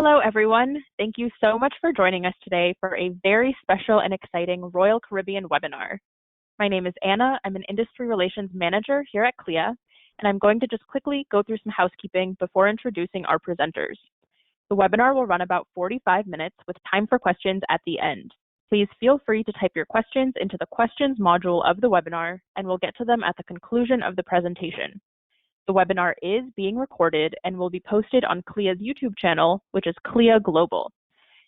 Hello, everyone. Thank you so much for joining us today for a very special and exciting Royal Caribbean webinar. My name is Anna. I'm an Industry Relations Manager here at CLIA, and I'm going to just quickly go through some housekeeping before introducing our presenters. The webinar will run about 45 minutes with time for questions at the end. Please feel free to type your questions into the questions module of the webinar, and we'll get to them at the conclusion of the presentation. The webinar is being recorded and will be posted on CLIA's YouTube channel, which is CLIA Global.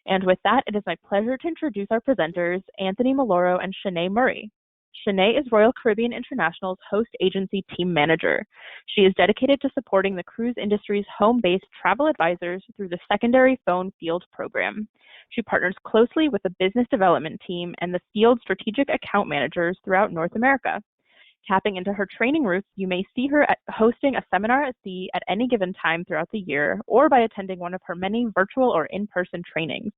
And with that, it is my pleasure to introduce our presenters, Anthony Maloro and Shanae Murray. Shanae is Royal Caribbean International's host agency team manager. She is dedicated to supporting the cruise industry's home-based travel advisors through the secondary phone field program. She partners closely with the business development team and the field strategic account managers throughout North America. Tapping into her training roots, you may see her hosting a seminar at sea at any given time throughout the year, or by attending one of her many virtual or in-person trainings.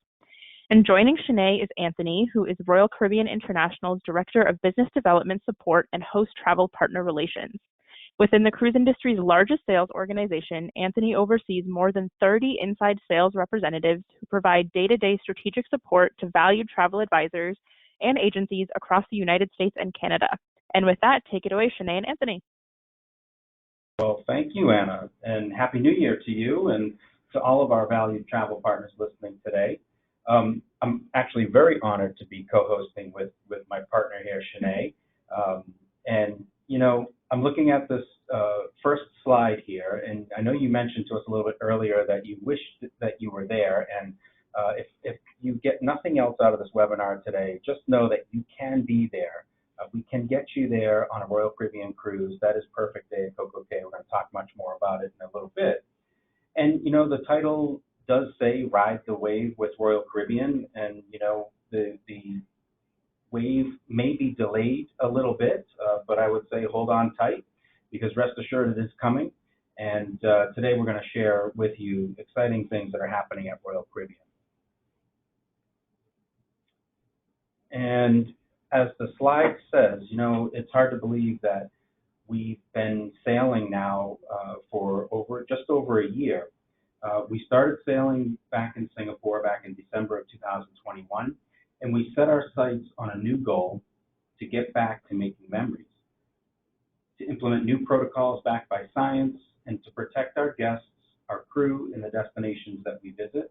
And joining Shanae is Anthony, who is Royal Caribbean International's Director of Business Development Support and Host Travel Partner Relations. Within the cruise industry's largest sales organization, Anthony oversees more than 30 inside sales representatives who provide day-to-day strategic support to valued travel advisors and agencies across the United States and Canada. And with that, take it away, Shanae and Anthony. Well, thank you, Anna, and Happy New Year to you and to all of our valued travel partners listening today. I'm actually very honored to be co-hosting with my partner here, Shanae. And, you know, I'm looking at this first slide here, and I know you mentioned to us a little bit earlier that you wished that you were there. And if you get nothing else out of this webinar today, just know that you can be there. We can get you there on a Royal Caribbean cruise. That is Perfect Day at CocoCay. We're going to talk much more about it in a little bit. And, you know, the title does say Ride the Wave with Royal Caribbean. And, you know, the wave may be delayed a little bit, but I would say hold on tight, because rest assured it is coming. And today we're going to share with you exciting things that are happening at Royal Caribbean. And as the slide says, you know, it's hard to believe that we've been sailing now for just over a year. We started sailing back in Singapore back in December of 2021, and we set our sights on a new goal to get back to making memories, to implement new protocols backed by science, and to protect our guests, our crew, and the destinations that we visit.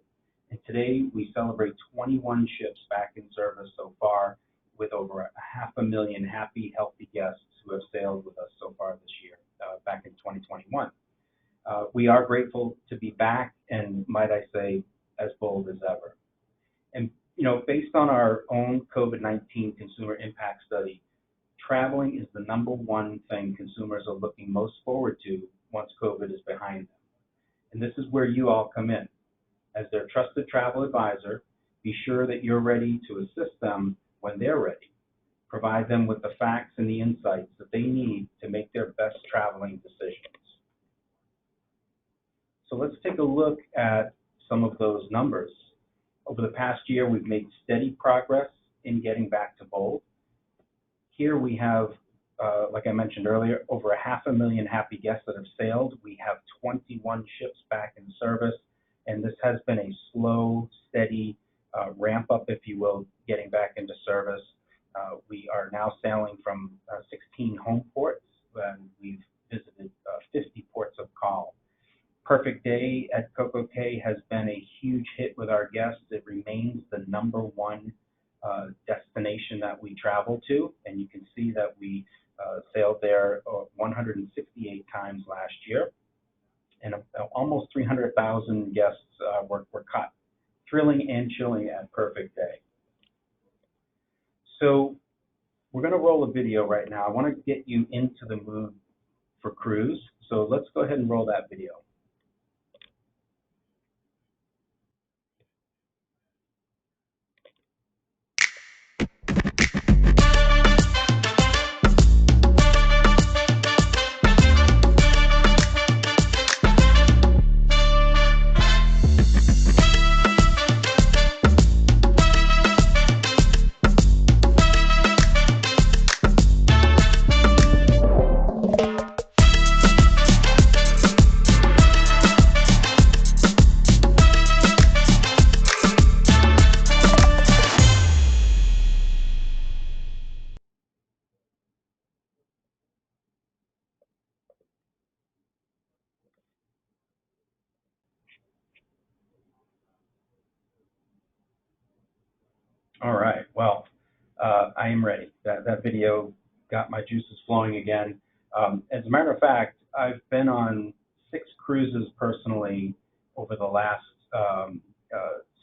And today we celebrate 21 ships back in service so far, with over 500,000 happy, healthy guests who have sailed with us so far this year, back in 2021. We are grateful to be back, and might I say, as bold as ever. And, you know, based on our own COVID-19 consumer impact study, traveling is the #1 thing consumers are looking most forward to once COVID is behind them. And this is where you all come in. As their trusted travel advisor, be sure that you're ready to assist them when they're ready. Provide them with the facts and the insights that they need to make their best traveling decisions. So let's take a look at some of those numbers. Over the past year, we've made steady progress in getting back to bold. Here we have, like I mentioned earlier, over 500,000 happy guests that have sailed. We have 21 ships back in service, and this has been a slow, steady ramp up, if you will, getting back into service. We are now sailing from 16 home ports, and we've visited 50 ports of call. Perfect Day at CocoCay has been a huge hit with our guests. It remains the #1 destination that we travel to, and you can see that we sailed there 168 times last year, and almost 300,000 guests were caught thrilling and chilling at Perfect Day. So we're going to roll a video right now. I want to get you into the mood for cruise. So let's go ahead and roll that video. All right. Well, I am ready. That video got my juices flowing again. As a matter of fact, I've been on 6 cruises personally over the last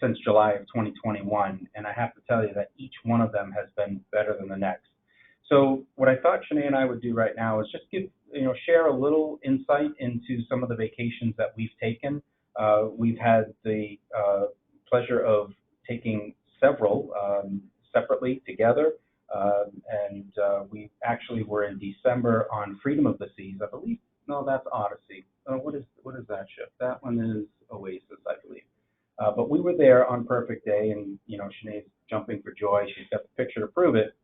since July of 2021, and I have to tell you that each one of them has been better than the next. So what I thought Shanae and I would do right now is just share a little insight into some of the vacations that we've taken. We've had the pleasure of taking several separately together. We actually were in December on Freedom of the Seas, I believe. No, that's Odyssey. What is that ship? That one is Oasis, I believe. But we were there on Perfect Day, and Sinead's jumping for joy. She's got the picture to prove it.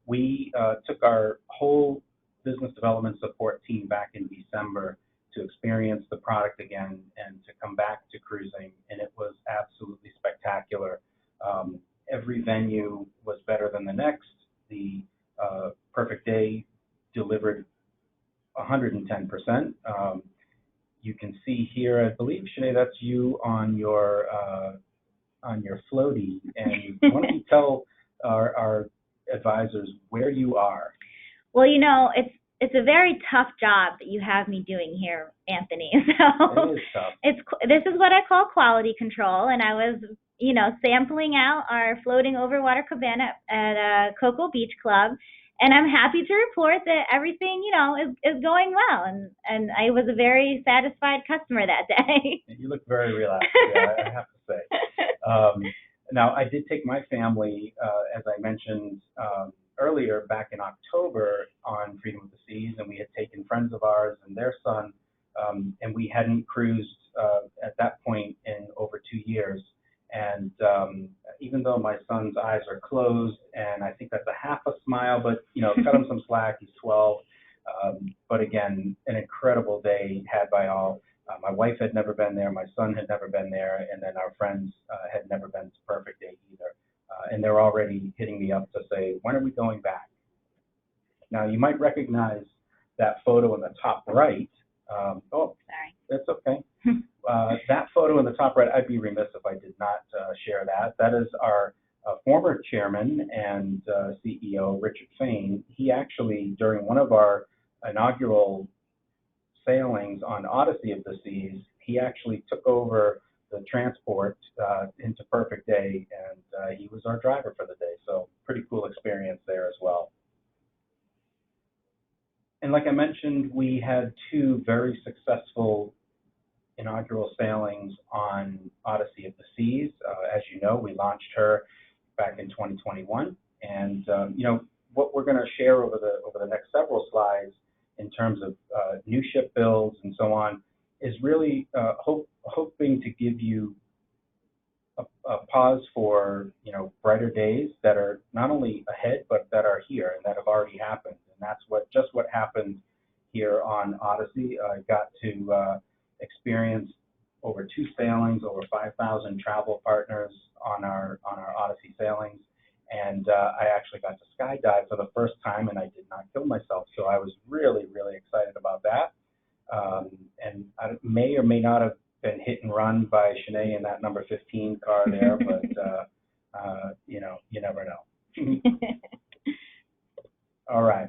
We took our whole business development support team back in December to experience the product again and to come back to cruising, and it was absolutely spectacular. Every venue was better than the next. The Perfect Day delivered 110%. You can see here, I believe, Sinead, that's you on your floaty. And why don't you tell our advisors where you are? Well, it's a very tough job that you have me doing here, Anthony. So it is tough. This is what I call quality control, and I was sampling out our floating overwater cabana at Cocoa Beach Club, and I'm happy to report that everything is going well, and I was a very satisfied customer that day. You look very relaxed. Yeah, I have to say. Now, I did take my family, as I mentioned earlier, back in October on Freedom of the Seas, and we had taken friends of ours and their son, and we hadn't cruised at that point in over 2 years. And even though my son's eyes are closed, and I think that's a half a smile, but cut him some slack. He's 12. But again, an incredible day had by all. My wife had never been there, my son had never been there, and then our friends had never been to Perfect Day either. And they're already hitting me up to say, when are we going back? Now, you might recognize that photo in the top right. Sorry. That's okay. That photo in the top right, I'd be remiss if I did not share that. That is our former chairman and CEO, Richard Fain. He actually, during one of our inaugural sailings on Odyssey of the Seas, he actually took over the transport into Perfect Day, and he was our driver for the day. So pretty cool experience there as well. And like I mentioned, we had 2 very successful inaugural sailings on Odyssey of the Seas. As you know, we launched her back in 2021, and what we're going to share over the next several slides in terms of new ship builds and so on is really hoping to give you a pause for brighter days that are not only ahead but that are here and that have already happened. And that's what happened here on Odyssey. I got to experience over 2 sailings, over 5,000 travel partners on our Odyssey sailings, and I actually got to skydive for the first time, and I did not kill myself. So I was really, really excited about that. And I may or may not have been hit and run by Shanae in that number 15 car there, but you never know. All right.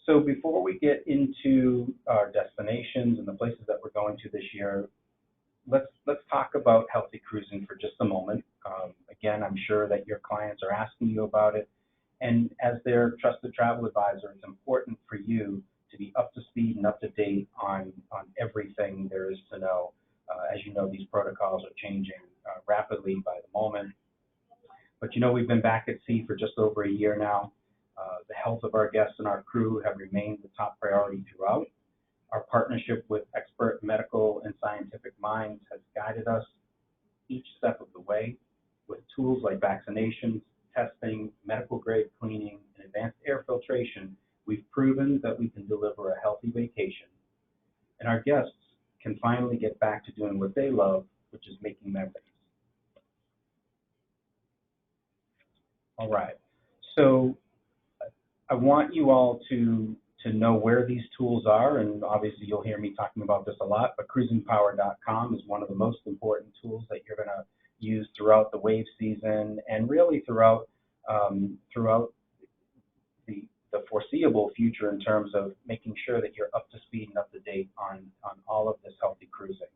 So before we get into our destinations and the places that we're going to this year, let's talk about healthy cruising for just a moment. Again, I'm sure that your clients are asking you about it, and as their trusted travel advisor, it's important for you to be up to speed and up to date on everything there is to know. As you know, these protocols are changing rapidly by the moment. But we've been back at sea for just over a year now. The health of our guests and our crew have remained the top priority throughout. Our partnership with expert medical and scientific minds has guided us each step of the way with tools like vaccinations, testing, medical grade cleaning, and advanced air filtration. We've proven that we can deliver a healthy vacation, and our guests can finally get back to doing what they love, which is making memories. All right, so I want you all to know where these tools are, and obviously you'll hear me talking about this a lot, but cruisingpower.com is one of the most important tools that you're going to used throughout the wave season and really throughout the foreseeable future in terms of making sure that you're up to speed and up to date on all of this healthy cruising.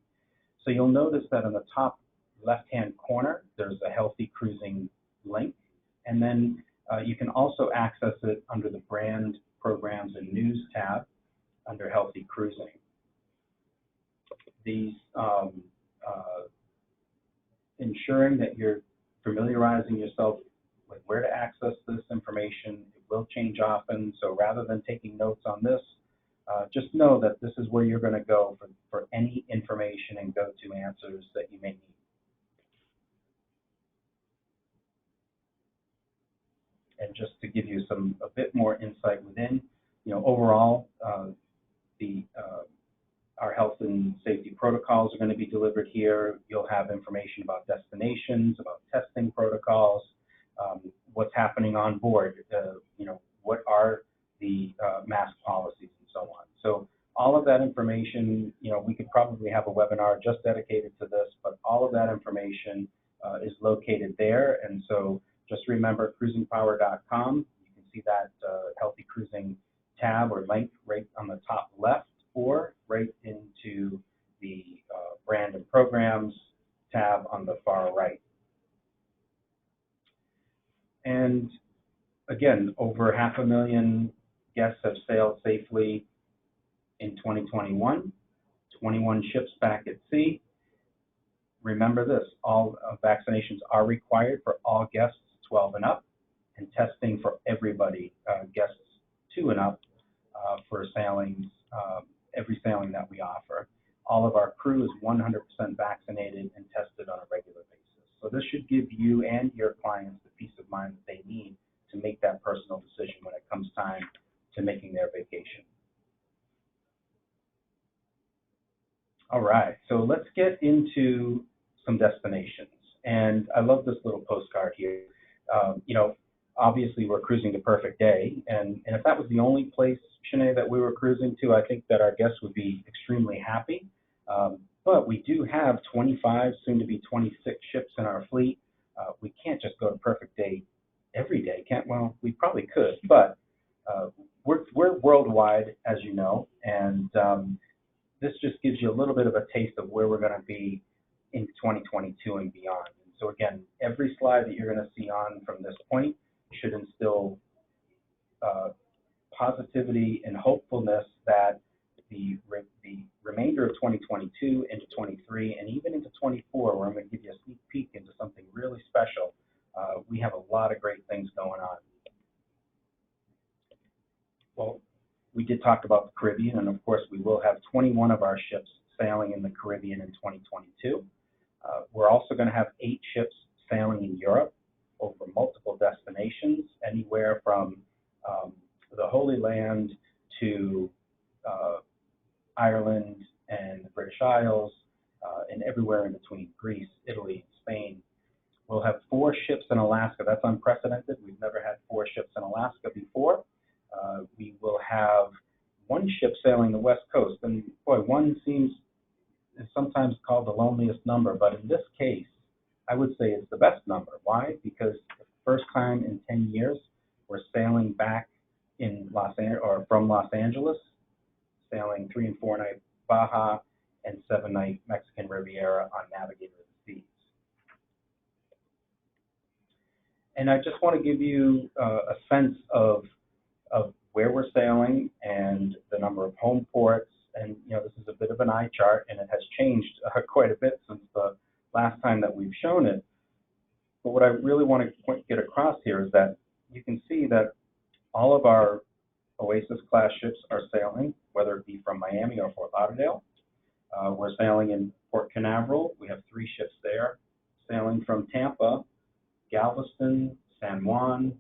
So you'll notice that on the top left-hand corner, there's a healthy cruising link, and then you can also access it under the brand, programs, and news tab under healthy cruising. These ensuring that you're familiarizing yourself with where to access this information. It will change often, so rather than taking notes on this, just know that this is where you're going to go for any information and go-to answers that you may need. And just to give you a bit more insight within, overall, our health and safety protocols are going to be delivered here. You'll have information about destinations, about testing protocols, what's happening on board, what are the mask policies and so on. So all of that information, we could probably have a webinar just dedicated to this, but all of that information is located there. And so just remember cruisingpower.com. You can see that healthy cruising tab or link right on the top left, or right into the brand and programs tab on the far right. And again, over 500,000 guests have sailed safely in 2021, 21 ships back at sea. Remember this, all vaccinations are required for all guests 12 and up, and testing for everybody, guests 2 and up, for sailings, every sailing that we offer. All of our crew is 100% vaccinated and tested on a regular basis. So this should give you and your clients the peace of mind that they need to make that personal decision when it comes time to making their vacation. All right, so let's get into some destinations. And I love this little postcard here. Obviously we're cruising to Perfect Day, and if that was the only place, Shanae, that we were cruising to, I think that our guests would be extremely happy. But we do have 25, soon to be 26 ships in our fleet. We can't just go to Perfect Day every day, well, we probably could, but we're worldwide, as you know, and this just gives you a little bit of a taste of where we're going to be in 2022 and beyond. And so again, every slide that you're going to see on from this point should instill positivity and hopefulness that the remainder of 2022 into 23 and even into 24, where I'm going to give you a sneak peek into something really special, we have a lot of great things going on. Well, we did talk about the Caribbean, and of course we will have 21 of our ships sailing in the Caribbean in 2022. We're also going to have 8 ships sailing in Europe over multiple destinations, anywhere from the Holy Land to Ireland and the British Isles, and everywhere in between, Greece, Italy, Spain. We'll have 4 ships in Alaska. That's unprecedented. We've never had 4 ships in Alaska before. We will have 1 ship sailing the West Coast, and boy, 1 is sometimes called the loneliest number, but in this case, I would say it's the best number. Why? Because the first time in 10 years, we're sailing back in from Los Angeles, sailing 3 and 4 night Baja and 7 night Mexican Riviera on Navigator of the Seas. And I just want to give you a sense of where we're sailing and the number of home ports. And this is a bit of an eye chart, and it has changed quite a bit since the last time that we've shown it. But what I really want to get across here is that you can see that all of our Oasis class ships are sailing, whether it be from Miami or Fort Lauderdale. We're sailing in Port Canaveral. We have 3 ships there. Sailing from Tampa, Galveston, San Juan,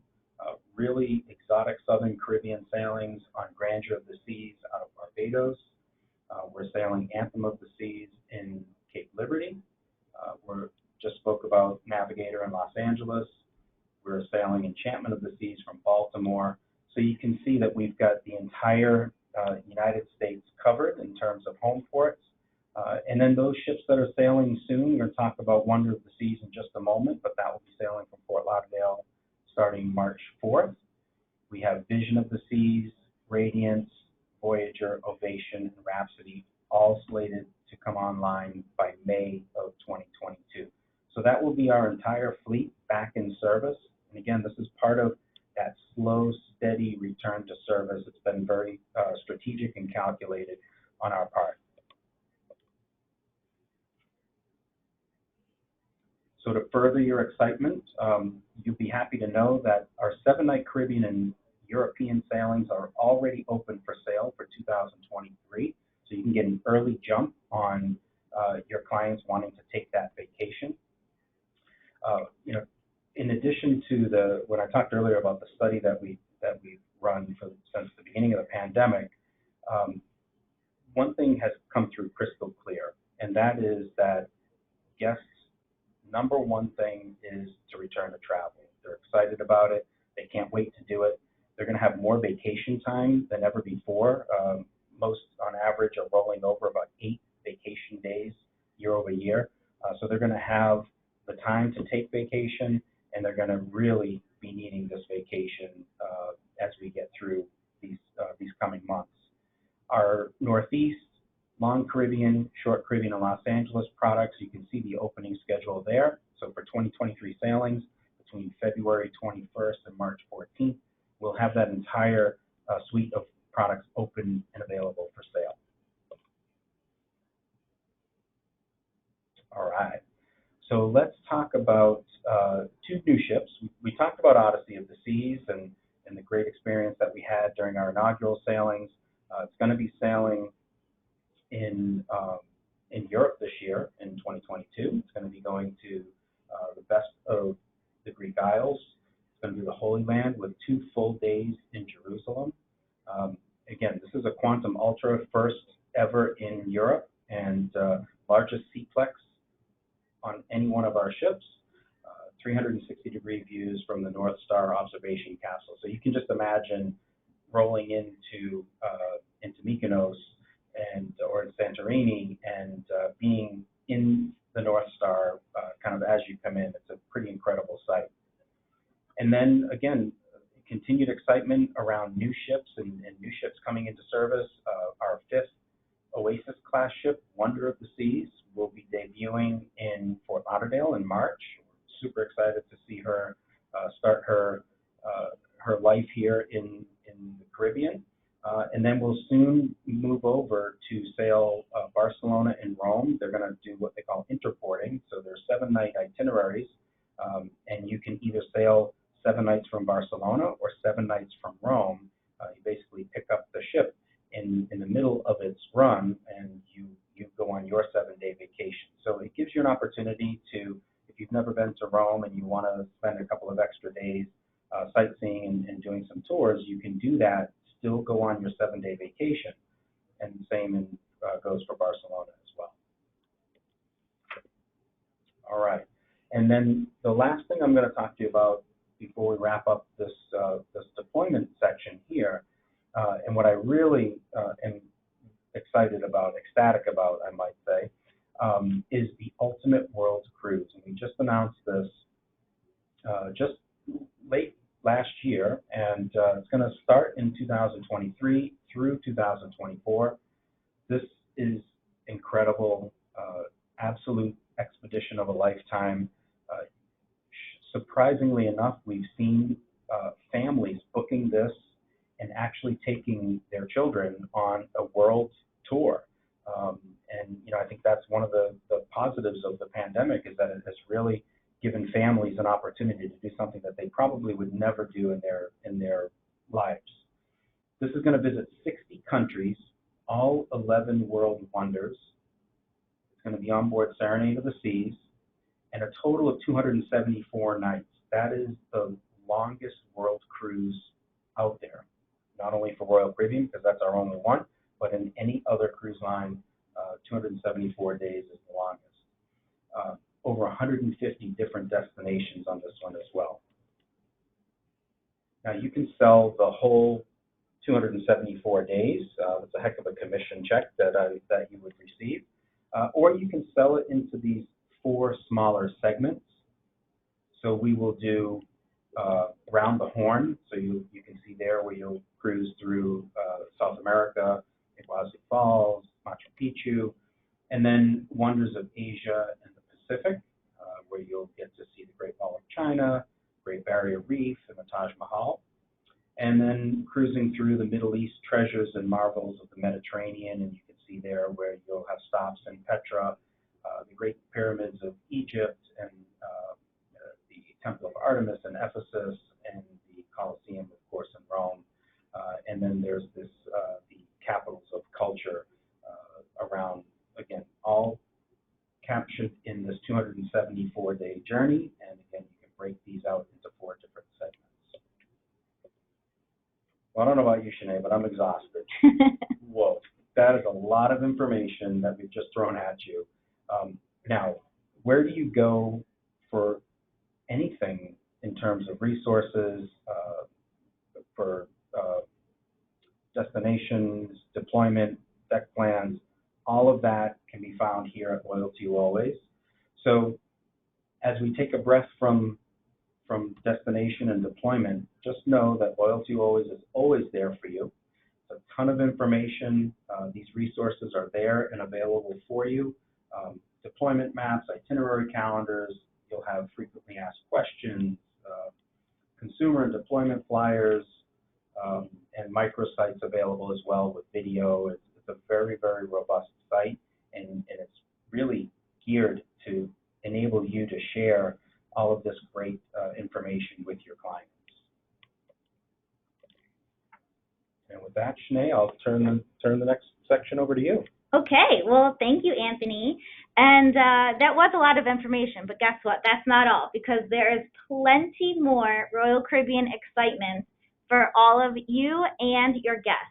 really exotic Southern Caribbean sailings on Grandeur of the Seas out of Barbados. We're sailing Anthem of the Seas in Cape Liberty. We just spoke about Navigator in Los Angeles. We're sailing Enchantment of the Seas from Baltimore. So you can see that we've got the entire United States covered in terms of home ports. And then those ships that are sailing soon, we're going to talk about Wonder of the Seas in just a moment, but that will be sailing from Fort Lauderdale starting March 4th. We have Vision of the Seas, Radiance, Voyager, Ovation, and Rhapsody, all slated to come online by May of 2022. So that will be our entire fleet back in service. And again, this is part of that slow, steady return to service. It's been very strategic and calculated on our part. So to further your excitement, you'll be happy to know that our 7-night Caribbean and European sailings are already open for sale for 2023. So you can get an early jump on your clients wanting to take that vacation. In addition to when I talked earlier about the study that we've run since the beginning of the pandemic, one thing has come through crystal clear, and that is that guests' number one thing is to return to travel. They're excited about it. They can't wait to do it. They're going to have more vacation time than ever before. Most, on average, are rolling over about 8 vacation days year over year. So they're going to have the time to take vacation, and they're going to really be needing this vacation as we get through these coming months. Our Northeast, Long Caribbean, Short Caribbean, and Los Angeles products, you can see the opening schedule there. So for 2023 sailings between February 21st and March 14th, we'll have that entire suite of products open and available for sale. All right. So let's talk about 2 new ships. We talked about Odyssey of the Seas and the great experience that we had during our inaugural sailings. It's going to be sailing in Europe this year in 2022. It's going to be going to the best of the Greek Isles. It's going to be the Holy Land with 2 full days in Jerusalem. Again, this is a Quantum Ultra, first ever in Europe, and largest seaplex on any one of our ships. 360-degree views from the North Star observation capsule. So you can just imagine rolling into Mykonos or in Santorini and being in the North Star kind of as you come in. It's a pretty incredible sight. And then again, continued excitement around new ships and new ships coming into service. Our 5th Oasis class ship, Wonder of the Seas, will be debuting in Fort Lauderdale in March. We're super excited to see her start her life here in the Caribbean. And then we'll soon move over to sail Barcelona and Rome. They're going to do what they call interporting. So there's 7-night itineraries, and you can either sail 7 nights from Barcelona or 7 nights from Rome. You basically pick up the ship in the middle of its run, and you go on your 7-day vacation. So it gives you an opportunity to, if you've never been to Rome and you want to spend a couple of extra days sightseeing and doing some tours, you can do that, still go on your 7-day vacation. And the same goes for Barcelona as well. All right. And then the last thing I'm going to talk to you about before we wrap up this deployment section here, and what I really am excited about, ecstatic about, I might say, is the Ultimate World Cruise. And we just announced this just late last year, and it's going to start in 2023 through 2024. This is incredible, absolute expedition of a lifetime. Surprisingly enough, we've seen families booking this and actually taking their children on a world tour. And I think that's one of the positives of the pandemic, is that it has really given families an opportunity to do something that they probably would never do in their lives. This is going to visit 60 countries, all 11 world wonders. It's going to be on board Serenade of the Seas, and a total of 274 nights. That is the longest world cruise out there, not only for Royal Caribbean, because that's our only one, but in any other cruise line, 274 days is the longest. Over 150 different destinations on this one as well. Now you can sell the whole 274 days. It's a heck of a commission check that you would receive. or you can sell it into these 4 smaller segments. So we will do Round the Horn, so you can see there where you'll cruise through South America, Iguazu Falls, Machu Picchu, and then Wonders of Asia and the Pacific, where you'll get to see the Great Wall of China, Great Barrier Reef, and the Taj Mahal. And then cruising through the Middle East treasures and marvels of the Mediterranean, and you can see there where you'll have stops in Petra, the Great Pyramids of Egypt, and the Temple of Artemis in Ephesus, and the Colosseum, of course, in Rome. And then there's the capitals of culture around, again, all captured in this 274-day journey. And again, you can break these out into 4 different segments. Well, I don't know about you, Sinead, but I'm exhausted. Whoa, that is a lot of information that we've just thrown at you. Now, where do you go for anything in terms of resources, for destinations, deployment, deck plans? All of that can be found here at Loyal to You Always. So as we take a breath from destination and deployment, just know that Loyal to You Always is always there for you. It's a ton of information. These resources are there and available for you. Deployment maps, itinerary calendars, you'll have frequently asked questions, consumer and deployment flyers, and microsites available as well with video. It's a very, very robust site, and it's really geared to enable you to share all of this great information with your clients. And with that, Sinead, I'll turn the next section over to you. Okay, well, thank you, Anthony. And that was a lot of information, but guess what? That's not all, because there is plenty more Royal Caribbean excitement for all of you and your guests.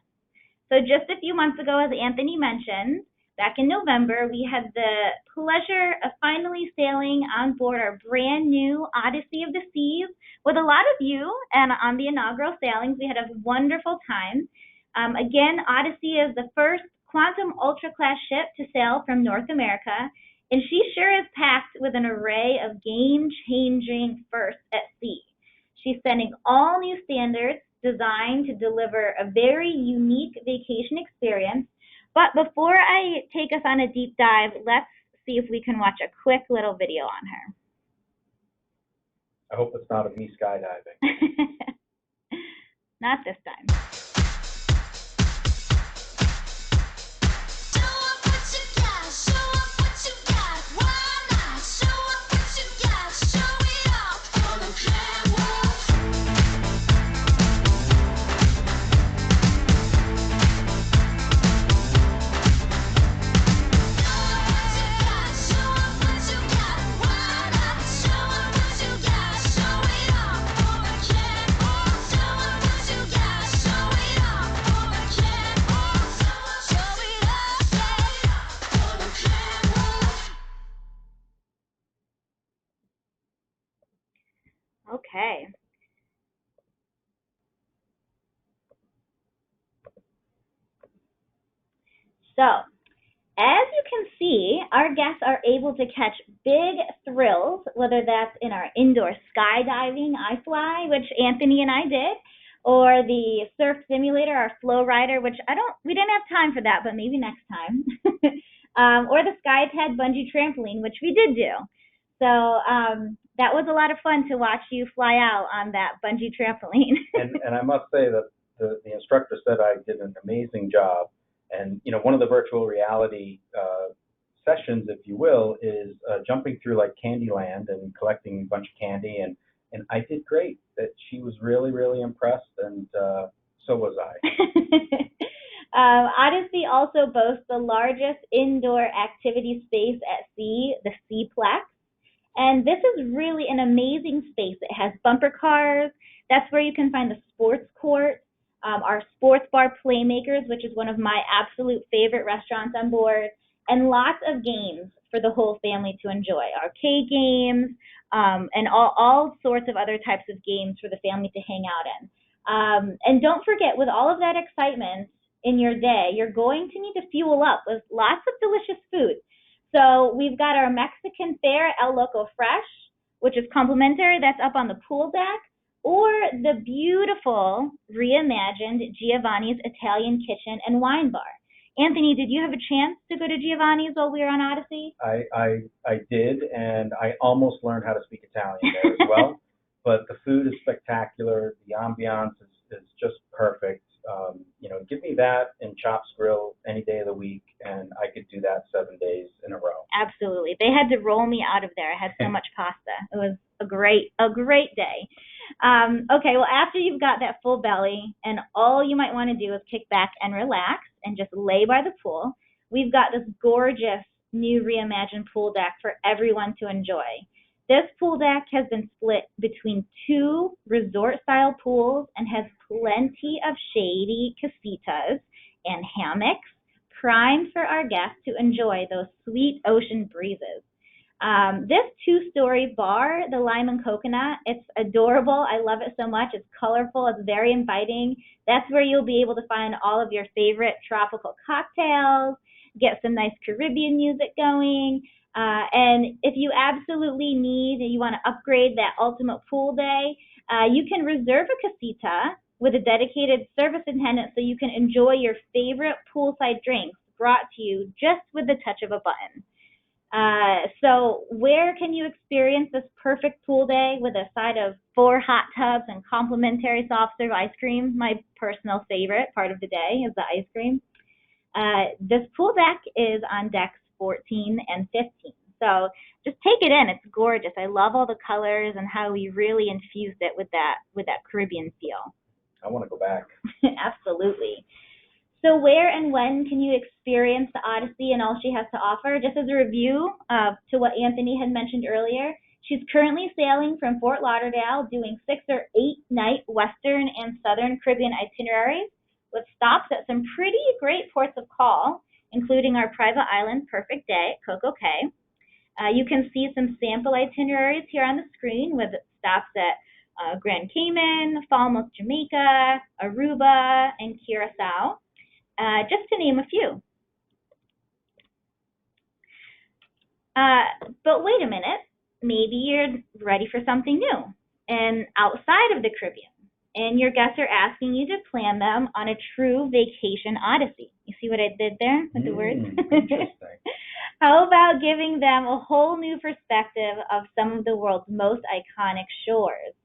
So just a few months ago, as Anthony mentioned, back in November, we had the pleasure of finally sailing on board our brand new Odyssey of the Seas with a lot of you, and on the inaugural sailings, we had a wonderful time. Again, Odyssey is the first Quantum Ultra-class ship to sail from North America, and she sure is packed with an array of game-changing firsts at sea. She's setting all new standards designed to deliver a very unique vacation experience. But before I take us on a deep dive, let's see if we can watch a quick little video on her. I hope it's not of me skydiving. Not this time. Okay. So, as you can see, our guests are able to catch big thrills, whether that's in our indoor skydiving, iFly, which Anthony and I did, or the surf simulator, our Flow Rider, which we didn't have time for that, but maybe next time, or the SkyTed bungee trampoline, which we did do. So that was a lot of fun to watch you fly out on that bungee trampoline. and I must say that the instructor said I did an amazing job. And one of the virtual reality sessions, if you will, is jumping through like Candyland and collecting a bunch of candy, and I did great. That she was really, really impressed, and so was I. Odyssey also boasts the largest indoor activity space at sea, the Seaplex. And this is really an amazing space. It has bumper cars. That's where you can find the sports court, our sports bar Playmakers, which is one of my absolute favorite restaurants on board, and lots of games for the whole family to enjoy. Arcade games, and all sorts of other types of games for the family to hang out in. And don't forget, with all of that excitement in your day, you're going to need to fuel up with lots of delicious food. So we've got our Mexican fare at El Loco Fresh, which is complimentary. That's up on the pool deck. Or the beautiful reimagined Giovanni's Italian Kitchen and Wine Bar. Anthony, did you have a chance to go to Giovanni's while we were on Odyssey? I did, and I almost learned how to speak Italian there as well. But the food is spectacular. The ambiance is just perfect. Give me that and Chops Grill any day of the week, and I could do that 7 days in a row. Absolutely. They had to roll me out of there. I had so much pasta. It was a great day. Okay, well, after you've got that full belly and all you might want to do is kick back and relax and just lay by the pool, we've got this gorgeous new reimagined pool deck for everyone to enjoy. This pool deck has been split between 2 resort-style pools and has plenty of shady casitas and hammocks primed for our guests to enjoy those sweet ocean breezes. This 2-story bar, the Lime and Coconut, it's adorable. I love it so much. It's colorful. It's very inviting. That's where you'll be able to find all of your favorite tropical cocktails, get some nice Caribbean music going. And if you absolutely you want to upgrade that ultimate pool day, you can reserve a casita with a dedicated service attendant so you can enjoy your favorite poolside drinks brought to you just with the touch of a button. So where can you experience this perfect pool day with a side of 4 hot tubs and complimentary soft serve ice cream? My personal favorite part of the day is the ice cream. This pool deck is on decks 14 and 15. So just take it in. It's gorgeous. I love all the colors and how we really infused it with that Caribbean feel. I want to go back. Absolutely. So where and when can you experience the Odyssey and all she has to offer? Just as a review to what Anthony had mentioned earlier, she's currently sailing from Fort Lauderdale doing 6 or 8 night Western and Southern Caribbean itineraries with stops at some pretty great ports of call, including our private island Perfect Day at Coco Cay. You can see some sample itineraries here on the screen with stops at Grand Cayman, Falmouth, Jamaica, Aruba, and Curacao. Just to name a few. But wait a minute, maybe you're ready for something new and outside of the Caribbean, and your guests are asking you to plan them on a true vacation odyssey. You see what I did there with the words? Interesting. How about giving them a whole new perspective of some of the world's most iconic shores?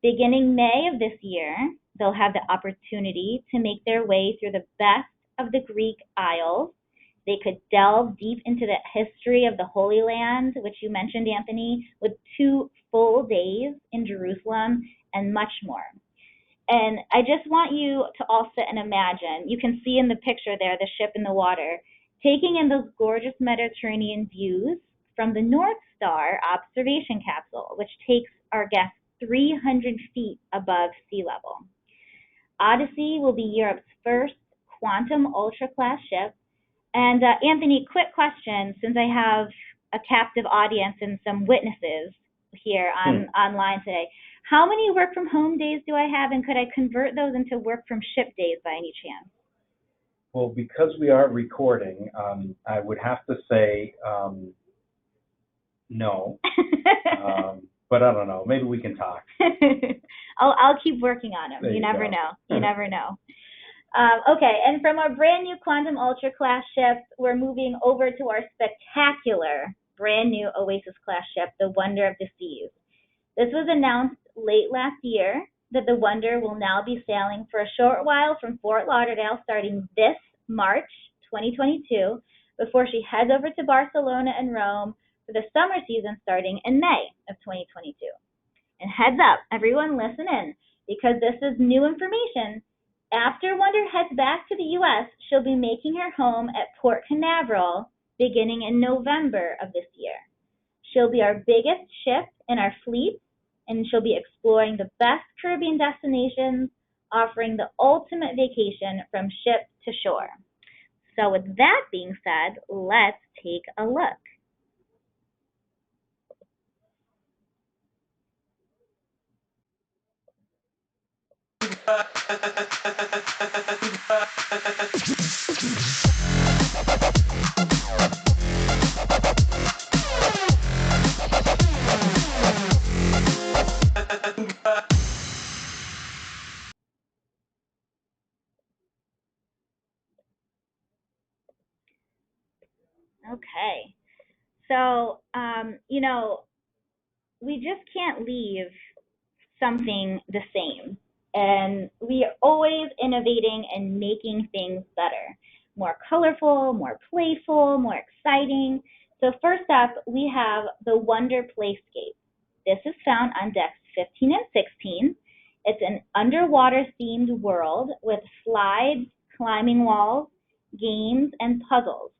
Beginning May of this year, they'll have the opportunity to make their way through the best of the Greek Isles. They could delve deep into the history of the Holy Land, which you mentioned, Anthony, with 2 full days in Jerusalem and much more. And I just want you to all sit and imagine. You can see in the picture there the ship in the water, taking in those gorgeous Mediterranean views from the North Star observation capsule, which takes our guests 300 feet above sea level. Odyssey will be Europe's first quantum ultra-class ship. And Anthony, quick question, since I have a captive audience and some witnesses here online today. How many work from home days do I have, and could I convert those into work from ship days by any chance? Well, because we are recording, I would have to say no. But I don't know. Maybe we can talk. I'll keep working on them. You never know. You never know. Okay, and from our brand new Quantum Ultra class ship, we're moving over to our spectacular brand new Oasis class ship, the Wonder of the Seas. This was announced late last year that the Wonder will now be sailing for a short while from Fort Lauderdale starting this March 2022 before she heads over to Barcelona and Rome for the summer season starting in May of 2022. And heads up, everyone listen in, because this is new information. After Wonder heads back to the U.S., she'll be making her home at Port Canaveral beginning in November of this year. She'll be our biggest ship in our fleet, and she'll be exploring the best Caribbean destinations, offering the ultimate vacation from ship to shore. So with that being said, let's take a look. Okay. So, we just can't leave something the same. And we are always innovating and making things better, more colorful, more playful, more exciting. So, first up, we have the Wonder Playscape. This is found on decks 15 and 16. It's an underwater themed world with slides, climbing walls, games, and puzzles.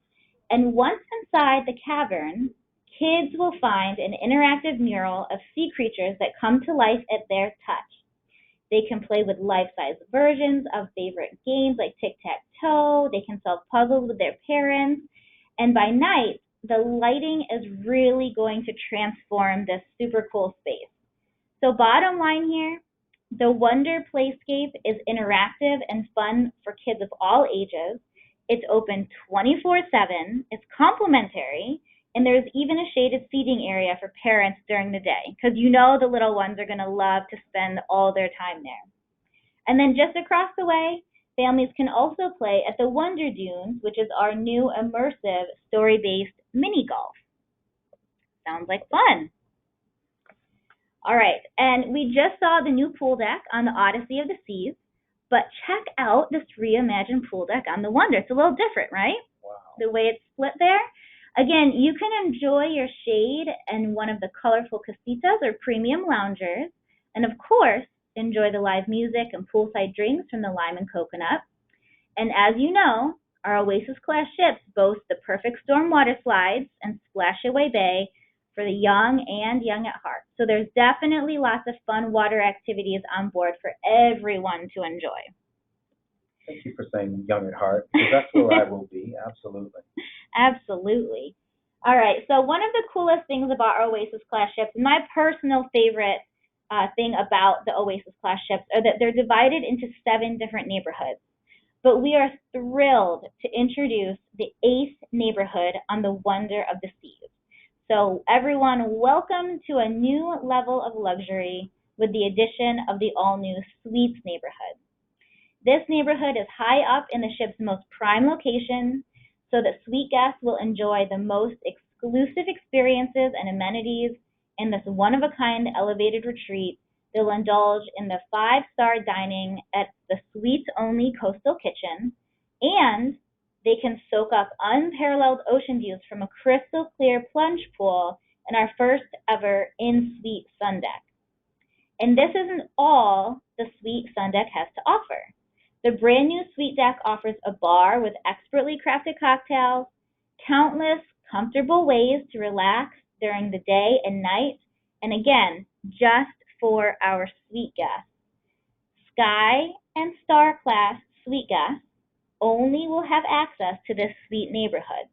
And once inside the cavern, kids will find an interactive mural of sea creatures that come to life at their touch. They can play with life-size versions of favorite games like tic-tac-toe. They can solve puzzles with their parents. And by night, the lighting is really going to transform this super cool space. So bottom line here, the Wonder Playscape is interactive and fun for kids of all ages. It's open 24/7, it's complimentary, and there's even a shaded seating area for parents during the day because the little ones are going to love to spend all their time there. And then just across the way, families can also play at the Wonder Dunes, which is our new immersive story-based mini golf. Sounds like fun. All right, and we just saw the new pool deck on the Odyssey of the Seas, but check out this reimagined pool deck on the Wonder. It's a little different, right? Wow. The way it's split there. Again, you can enjoy your shade in one of the colorful casitas or premium loungers, and of course, enjoy the live music and poolside drinks from the Lime and Coconut. And as you know, our Oasis class ships boast the perfect storm water slides and Splashaway Bay for the young and young at heart. So there's definitely lots of fun water activities on board for everyone to enjoy. Thank you for saying young at heart, because that's where I will be, absolutely. Absolutely. All right, so one of the coolest things about our Oasis class ships, my personal favorite thing about the Oasis class ships, are that they're divided into 7 different neighborhoods. But we are thrilled to introduce the 8th neighborhood on the Wonder of the Seas. So everyone, welcome to a new level of luxury with the addition of the all-new Suites neighborhood. This neighborhood is high up in the ship's most prime location, so that suite guests will enjoy the most exclusive experiences and amenities in this one-of-a-kind elevated retreat. They'll indulge in the 5-star dining at the suites-only coastal kitchen, and they can soak up unparalleled ocean views from a crystal clear plunge pool in our first ever in-suite sun deck. And this isn't all the suite sun deck has to offer. The brand new suite deck offers a bar with expertly crafted cocktails, countless comfortable ways to relax during the day and night, and again, just for our suite guests. Sky and Star class suite guests only will have access to this suite neighborhood.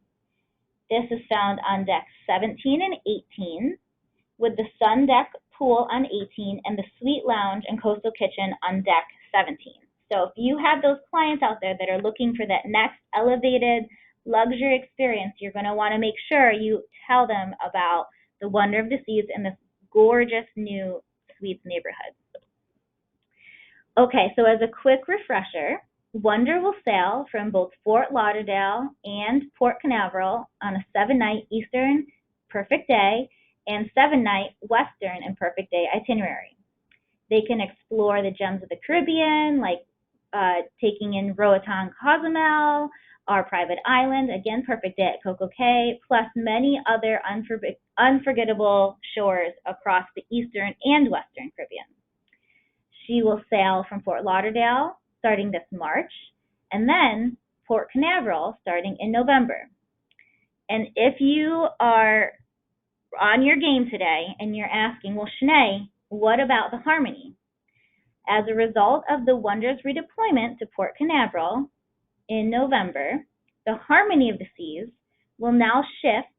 This is found on decks 17 and 18, with the sun deck pool on 18 and the suite lounge and coastal kitchen on deck 17. So if you have those clients out there that are looking for that next elevated luxury experience, you're going to want to make sure you tell them about the Wonder of the Seas and this gorgeous new suites neighborhood. Okay, so as a quick refresher, Wonder will sail from both Fort Lauderdale and Port Canaveral on a 7-night Eastern perfect day and 7-night Western and perfect day itinerary. They can explore the gems of the Caribbean, like taking in Roatán Cozumel, our private island, again, perfect day at Coco Cay, plus many other unforgettable shores across the Eastern and Western Caribbean. She will sail from Fort Lauderdale starting this March, and then Port Canaveral starting in November. And if you are on your game today and you're asking, well, Shanae, what about the Harmony? As a result of the Wonder's redeployment to Port Canaveral in November, the Harmony of the Seas will now shift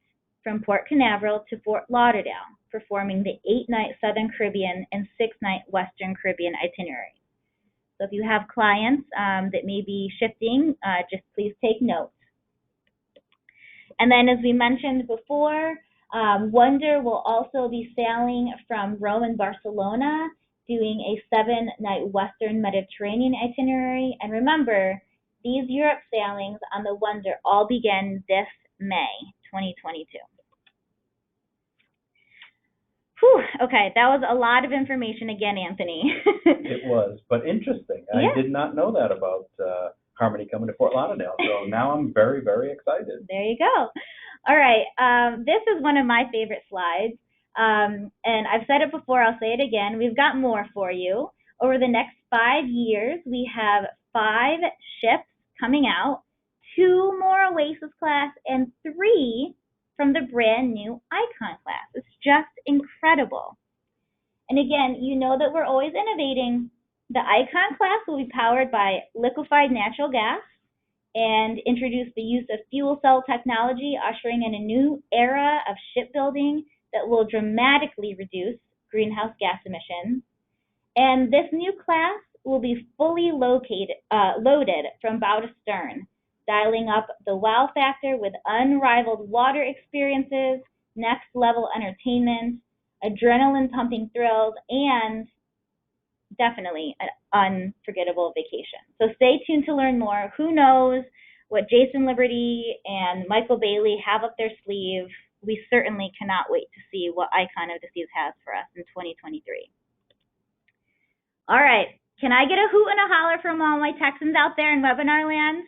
from Port Canaveral to Fort Lauderdale, performing the 8-night Southern Caribbean and 6-night Western Caribbean itinerary. So if you have clients that may be shifting, just please take note. And then as we mentioned before, Wonder will also be sailing from Rome and Barcelona, doing a 7-night Western Mediterranean itinerary. And remember, these Europe sailings on the Wonder all begin this May 2022. Whew, okay, that was a lot of information again, Anthony. It was, but interesting. Yeah. I did not know that about Harmony coming to Fort Lauderdale, so now I'm very, very excited. There you go. All right, this is one of my favorite slides, and I've said it before, I'll say it again. We've got more for you. Over the next 5 years, we have 5 ships coming out, 2 more Oasis class, and 3 from the brand new Icon class. It's just incredible. And again, you know that we're always innovating. The Icon class will be powered by liquefied natural gas and introduce the use of fuel cell technology, ushering in a new era of shipbuilding that will dramatically reduce greenhouse gas emissions. And this new class will be fully loaded from bow to stern, dialing up the wow factor with unrivaled water experiences, next level entertainment, adrenaline pumping thrills, and definitely an unforgettable vacation. So stay tuned to learn more. Who knows what Jason Liberty and Michael Bailey have up their sleeve. We certainly cannot wait to see what Icon of the Seas has for us in 2023. All right. Can I get a hoot and a holler from all my Texans out there in webinar land?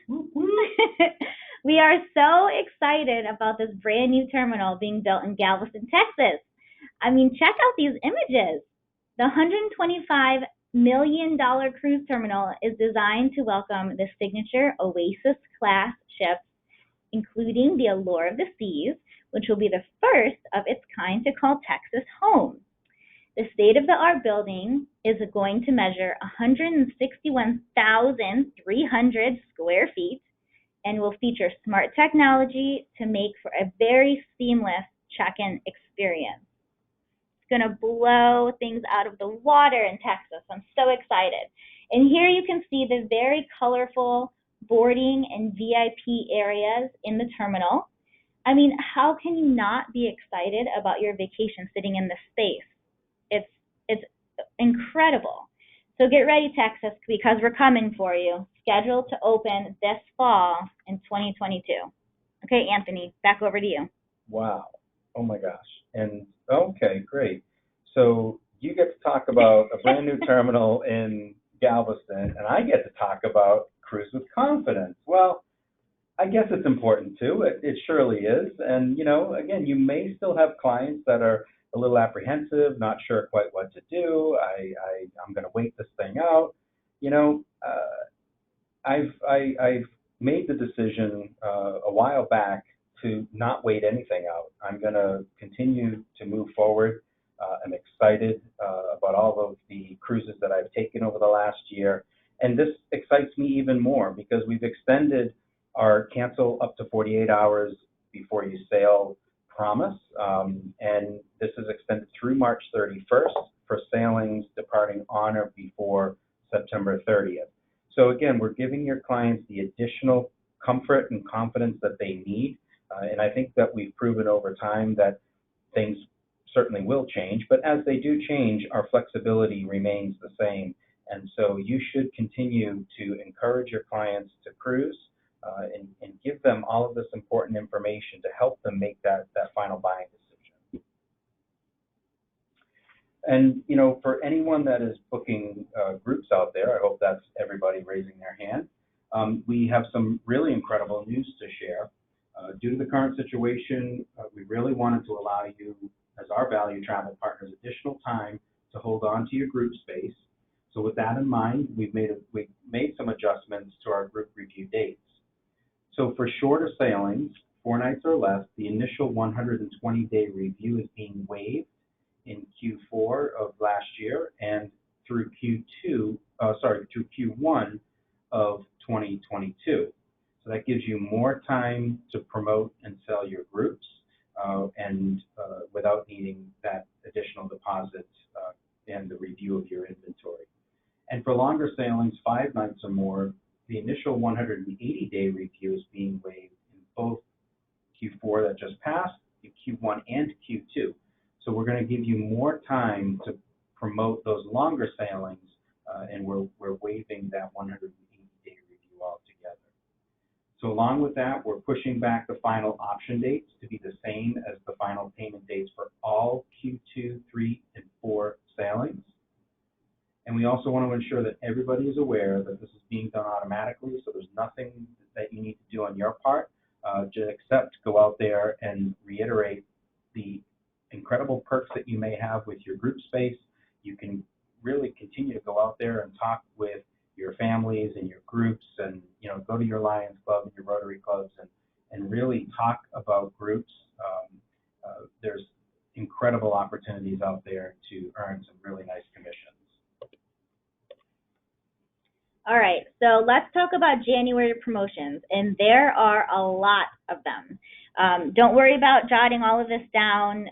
We are so excited about this brand new terminal being built in Galveston, Texas. I mean, check out these images. The $125 million cruise terminal is designed to welcome the signature Oasis-class ships, including the Allure of the Seas, which will be the first of its kind to call Texas home. The state-of-the-art building is going to measure 161,300 square feet and will feature smart technology to make for a very seamless check-in experience. It's going to blow things out of the water in Texas. I'm so excited. And here you can see the very colorful boarding and VIP areas in the terminal. I mean, how can you not be excited about your vacation sitting in this space? It's incredible. So get ready, Texas, because we're coming for you. Scheduled to open this fall in 2022. Okay, Anthony, back over to you. Wow. Oh my gosh. And okay, great. So you get to talk about a brand new terminal in Galveston, and I get to talk about Cruise with Confidence. Well, I guess it's important too. It surely is. And, you know, again, you may still have clients that are a little apprehensive, not sure quite what to do. I'm going to wait this thing out. You know, I've made the decision a while back to not wait anything out. I'm going to continue to move forward. I'm excited about all of the cruises that I've taken over the last year. And this excites me even more because we've extended our cancel up to 48 hours before you sail promise. And this is extended through March 31st for sailings departing on or before September 30th. So again, we're giving your clients the additional comfort and confidence that they need. And I think that we've proven over time that things certainly will change, but as they do change, our flexibility remains the same. And so you should continue to encourage your clients to cruise and give them all of this important information to help them make that final buying decision. And, you know, for anyone that is booking groups out there, I hope that's everybody raising their hand. We have some really incredible news to share. Due to the current situation, we really wanted to allow you, as our value travel partners, additional time to hold on to your group space. So with that in mind, we've made some adjustments to our group review dates. So for shorter sailings, 4 nights or less, the initial 120-day review is being waived in Q4 of last year and through Q1 of 2022. So that gives you more time to promote and sell your groups and without needing that additional deposit and the review of your inventory. And for longer sailings, 5 nights or more, the initial 180-day review is being waived in both Q4 that just passed, Q1 and Q2. So we're going to give you more time to promote those longer sailings, and we're waiving that 180-day review altogether. So along with that, we're pushing back the final option dates to be the same as the final payment dates for all Q2, 3, and 4 sailings. And we also want to ensure that everybody is aware that this is being done automatically, so there's nothing that you need to do on your part, just except go out there and reiterate the incredible perks that you may have with your group space. You can really continue to go out there and talk with your families and your groups, and go to your Lions Club and your Rotary clubs and really talk about groups. There's incredible opportunities out there to earn some really nice commissions. All right, so let's talk about January promotions, and there are a lot of them. Don't worry about jotting all of this down.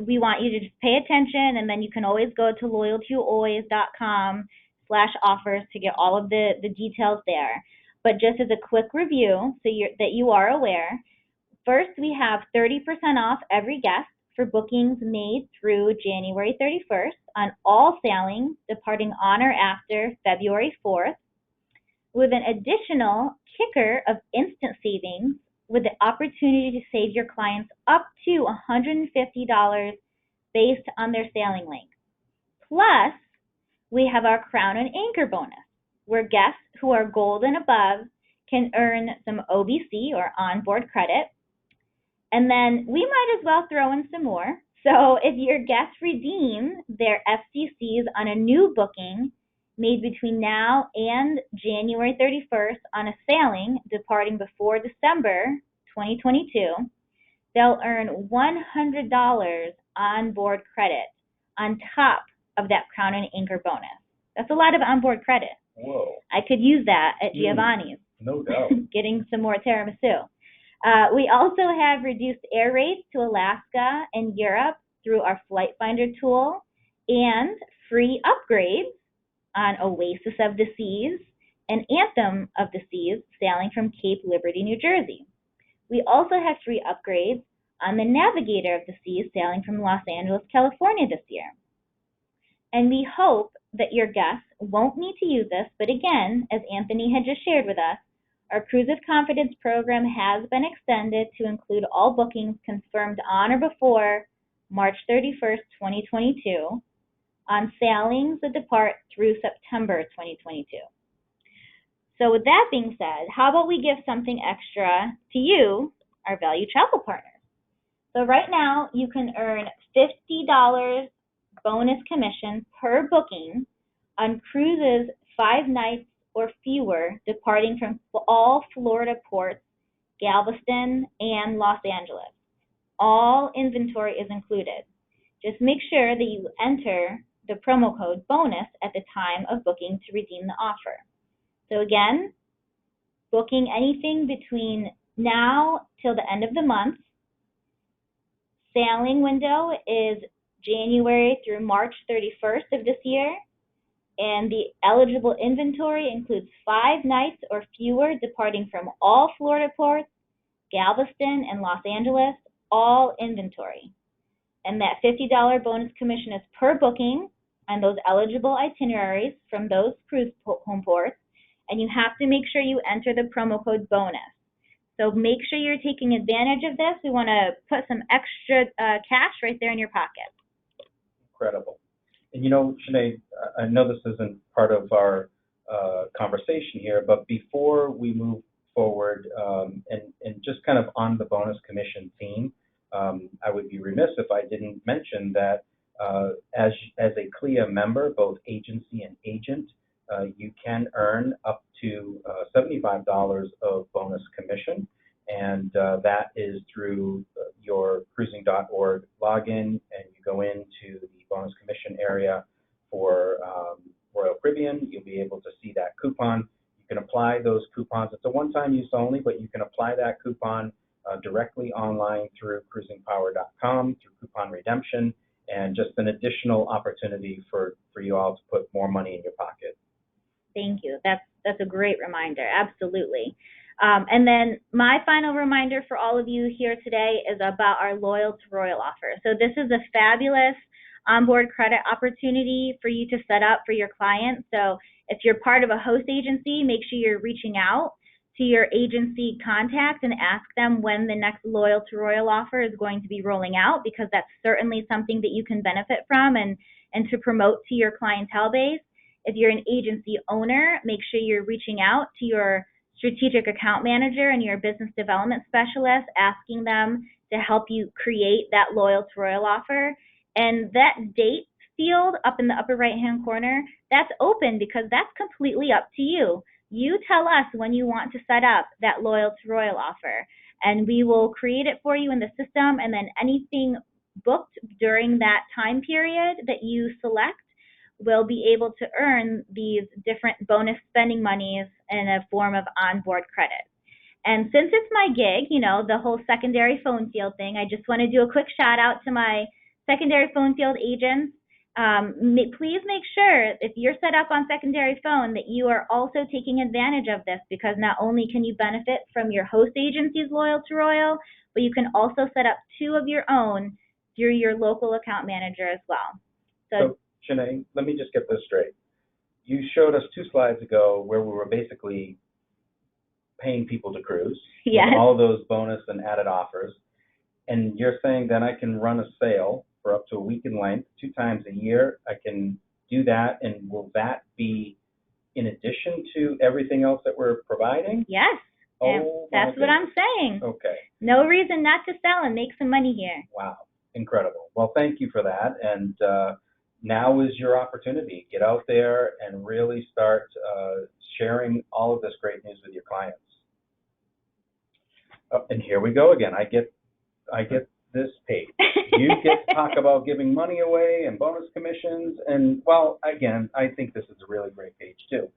We want you to just pay attention, and then you can always go to loyaltyoalways.com/offers to get all of the details there. But just as a quick review, so that you are aware, first we have 30% off every guest for bookings made through January 31st on all sailings departing on or after February 4th, with an additional kicker of instant savings with the opportunity to save your clients up to $150 based on their sailing length. Plus, we have our Crown and Anchor bonus, where guests who are gold and above can earn some OBC or onboard credit. And then we might as well throw in some more. So if your guests redeem their FCCs on a new booking made between now and January 31st on a sailing departing before December 2022, they'll earn $100 onboard credit on top of that Crown and Anchor bonus. That's a lot of onboard credit. Whoa. I could use that at Giovanni's. No doubt. Getting some more tiramisu. We also have reduced air rates to Alaska and Europe through our Flight Finder tool, and free upgrades on Oasis of the Seas and Anthem of the Seas sailing from Cape Liberty, New Jersey. We also have free upgrades on the Navigator of the Seas sailing from Los Angeles, California this year. And we hope that your guests won't need to use this, but again, as Anthony had just shared with us, our Cruises Confidence program has been extended to include all bookings confirmed on or before March 31st, 2022, on sailings that depart through September 2022. So with that being said, how about we give something extra to you, our valued travel partners? So right now, you can earn $50 bonus commission per booking on cruises 5 nights or fewer departing from all Florida ports, Galveston, and Los Angeles. All inventory is included. Just make sure that you enter the promo code BONUS at the time of booking to redeem the offer. So again, booking anything between now till the end of the month. Sailing window is January through March 31st of this year. And the eligible inventory includes 5 nights or fewer departing from all Florida ports, Galveston, and Los Angeles, all inventory. And that $50 bonus commission is per booking on those eligible itineraries from those cruise home ports, and you have to make sure you enter the promo code BONUS. So make sure you're taking advantage of this. We want to put some extra cash right there in your pocket. Incredible. And Sinead, I know this isn't part of our conversation here, but before we move forward and just kind of on the bonus commission theme, I would be remiss if I didn't mention that as a CLIA member, both agency and agent, you can earn up to $75 of bonus commission, and that is through your cruising.org login, and you go into the bonus commission area for Royal Caribbean. You'll be able to see that coupon. You can apply those coupons. It's a one-time use only, but you can apply that coupon directly online through cruisingpower.com through coupon redemption, and just an additional opportunity for you all to put more money in your pocket. Thank you. That's a great reminder. Absolutely. And then my final reminder for all of you here today is about our Loyal to Royal offer. So this is a fabulous onboard credit opportunity for you to set up for your clients. So if you're part of a host agency, make sure you're reaching out to your agency contact and ask them when the next Loyal to Royal offer is going to be rolling out, because that's certainly something that you can benefit from and to promote to your clientele base. If you're an agency owner, make sure you're reaching out to your strategic account manager and your business development specialist, asking them to help you create that Loyal to Royal offer. And that date field up in the upper right-hand corner, that's open because that's completely up to you. You tell us when you want to set up that Loyal to Royal offer, and we will create it for you in the system, and then anything booked during that time period that you select will be able to earn these different bonus spending monies in a form of onboard credit. And since it's my gig, the whole secondary phone field thing, I just want to do a quick shout out to my secondary phone field agents. Please make sure if you're set up on secondary phone that you are also taking advantage of this, because not only can you benefit from your host agency's Loyal to Royal, but you can also set up 2 of your own through your local account manager as well. So Shanae, let me just get this straight. You showed us 2 slides ago where we were basically paying people to cruise. Yes. With all those bonus and added offers. And you're saying then I can run a sale for up to a week in length, 2 times a year. I can do that, and will that be in addition to everything else that we're providing? Yes. Oh, that's what I'm saying. Okay. No reason not to sell and make some money here. Wow. Incredible. Well, thank you for that. And now is your opportunity. Get out there and really start sharing all of this great news with your clients. And here we go again. I get this page. You get to talk about giving money away and bonus commissions. And, well, again, I think this is a really great page, too,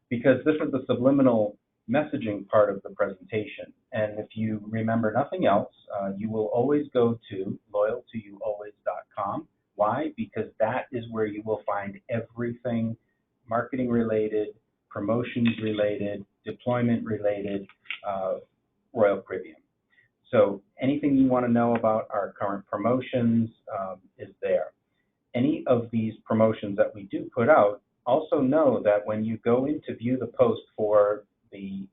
because this is the subliminal messaging part of the presentation. And if you remember nothing else, you will always go to loyaltoyoualways.com. Why? Because that is where you will find everything marketing related, promotions related, deployment related, Royal Caribbean. So anything you want to know about our current promotions is there. Any of these promotions that we do put out, also know that when you go in to view the post for the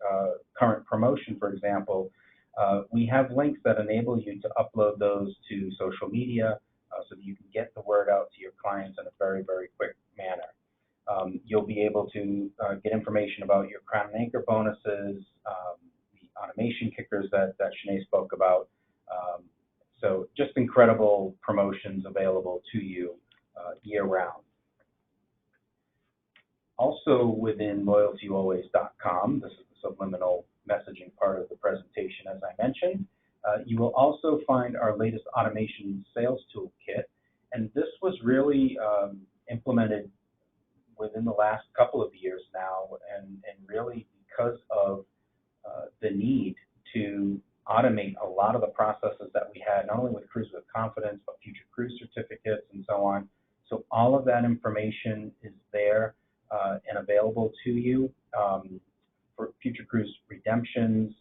current promotion, for example, we have links that enable you to upload those to social media so that you can get the word out to your clients in a very, very quick manner. You'll be able to get information about your Crown and Anchor bonuses, automation kickers that Shanae spoke about. So just incredible promotions available to you year-round. Also within loyaltoyoualways.com, this is the subliminal messaging part of the presentation, as I mentioned, you will also find our latest automation sales toolkit. And this was really implemented within the last couple of years now, and really because of the need to automate a lot of the processes that we had, not only with Cruise with Confidence, but future cruise certificates and so on. So all of that information is there and available to you for future cruise redemptions.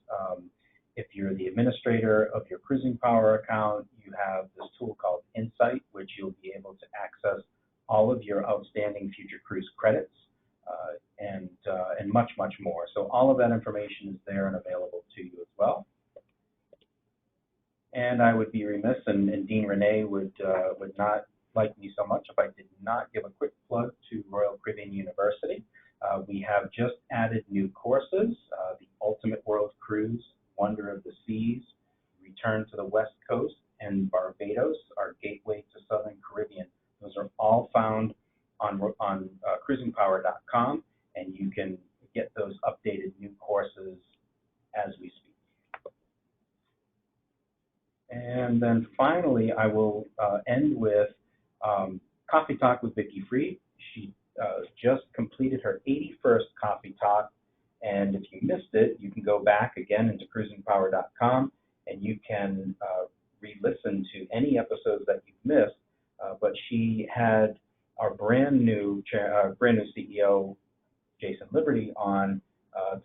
If you're the administrator of your Cruising Power account, you have this tool called Insight, which you'll be able to access all of your outstanding future cruise credits and much, much more. So all of that information is there and available to you as well. And I would be remiss, and Dean Renee would not like me so much if I did not give a quick plug to Royal Caribbean University. We have just added new courses, the Ultimate World Cruise, Wonder of the Seas, Return to the West Coast, and Barbados, our gateway to Southern Caribbean. Those are all found on cruisingpower.com, and you can get those updated new courses as we speak. And then finally, I will end with Coffee Talk with Vicki Freed. She just completed her 81st Coffee Talk, and if you missed it, you can go back again into cruisingpower.com, and you can re-listen to any episodes that you've missed. But she had our brand new CEO, Jason Liberty, on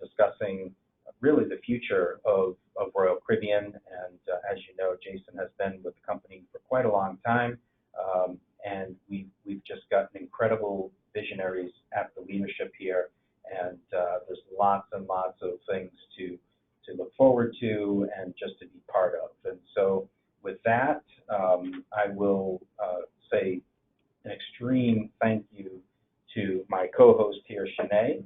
discussing really the future of Royal Caribbean. And as you know, Jason has been with the company for quite a long time, and we've just got incredible visionaries at the leadership here. And there's lots and lots of things to look forward to and just to be part of. And so with that, I will say an extreme thank you to my co-host here, Shanae,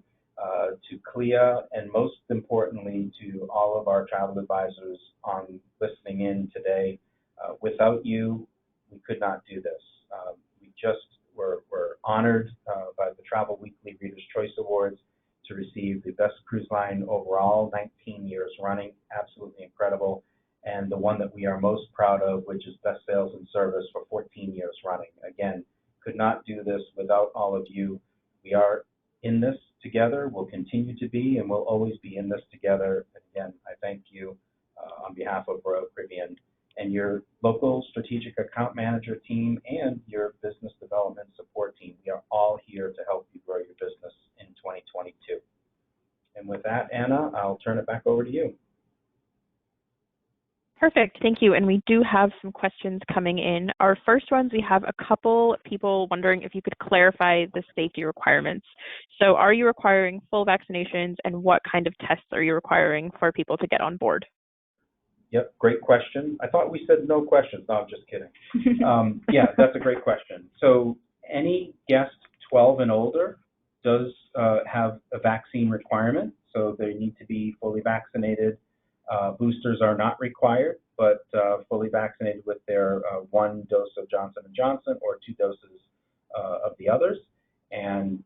to CLIA, and most importantly to all of our travel advisors on listening in today. Without you, we could not do this. We just were honored by the Travel Weekly Readers' Choice Awards to receive the best cruise line overall, 19 years running, absolutely incredible. And the one that we are most proud of, which is Best Sales and Service for 14 years running. Again, could not do this without all of you. We are in this together, we'll continue to be, and we'll always be in this together. Again, I thank you on behalf of Royal Caribbean and your local strategic account manager team and your business development support team. We are all here to help you grow your business in 2022. And with that, Anna, I'll turn it back over to you. Perfect, thank you. And we do have some questions coming in. Our first ones, we have a couple people wondering if you could clarify the safety requirements. So are you requiring full vaccinations, and what kind of tests are you requiring for people to get on board? Yep, great question. I thought we said no questions. No, I'm just kidding. Yeah, that's a great question. So any guest 12 and older does have a vaccine requirement, so they need to be fully vaccinated. Boosters are not required, but fully vaccinated with their 1 dose of Johnson & Johnson or 2 doses of the others. And